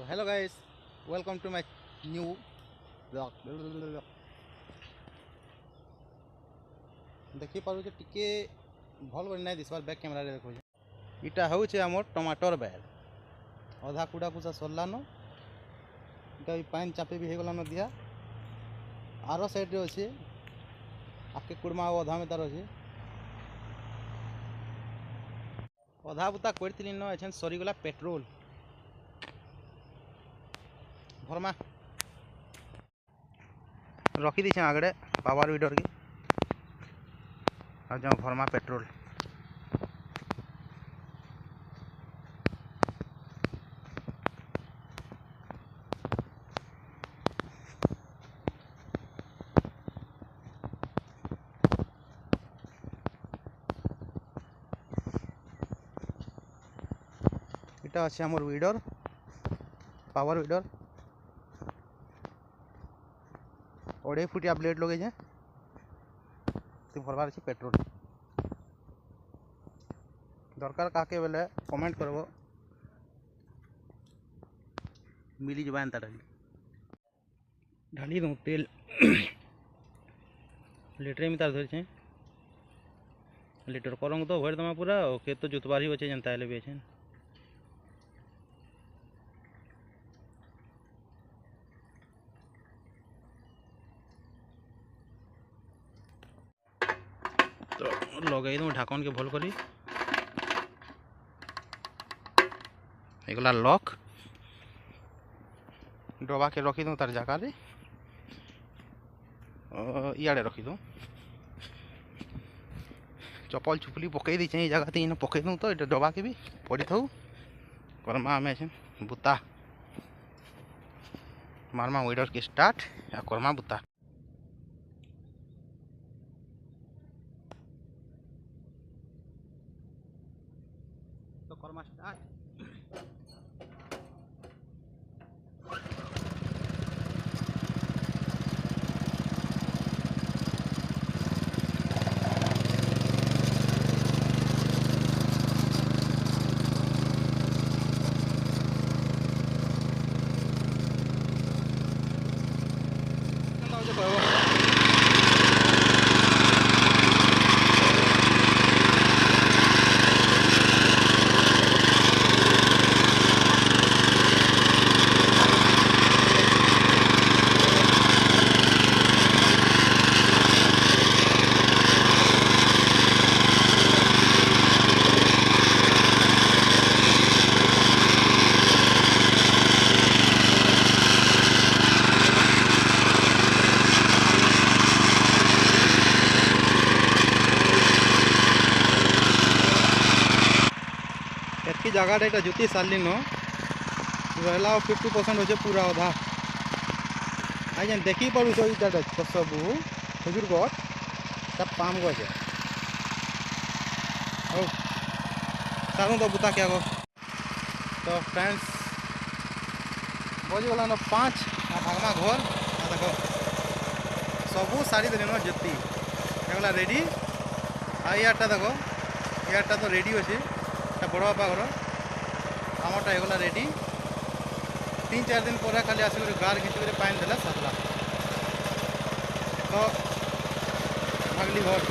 hello guys, welcome to my new vlog. देखी पार टिके भल कर नहीं दिसबार बैक कैमरा देखो इटा हूँ आमर टमाटर बेल अधा कुड़ा कुचा सरलान इटा पान चापे भी होगलान दिया आर साइड अच्छे आके कुड़मा अधा में तार अच्छे अधा बुता करी न एछन सरीगला पेट्रोल भरमा रखी दी आगे पावर विडर की आज भरमा पेट्रोल इटा अच्छे आमर विडर पावर विडर 2.5 फुटिया ब्लेड लगे भरबार अच्छे पेट्रोल दरकार काके बेले कमेंट करब मिली जबा एंता ढाली दूँ तेल लिटर में तार धरछे लिटर करंग तो भर दमा पूरा ओके तो जुतबारी अच्छे जनता हेले भी अच्छे तो लगे दूँ ढाकन के भल करी एगला लॉक डबा के रखी दूँ तार जगह इे रखी दूँ चपल चुपली पकई दी जगह तीन पकई दूँ तो ये डबा के भी पड़ी था करमा आम बुता मारमा वेडर के स्टार्ट या करमा बुता तो करमा स्टार्ट एतकी जगह यहाँ जुती सारे न रहा 50% अच्छे पूरा अधा आज देखी पार्छ इटा सब खजूर गछ सब पाम गछ है सारूँ तो बुता क्या तो फ्रेंड्स बजगला न 5 भागमा घर देख सबू साड़ी देने न जुती एगला रेडी आटा देख यारटा तो रेडी अच्छे बड़ बापा घर आमटा होगला रेडी 3-4 दिन पर खाली आस गार घिच पानी देला सरला तो भागली घर।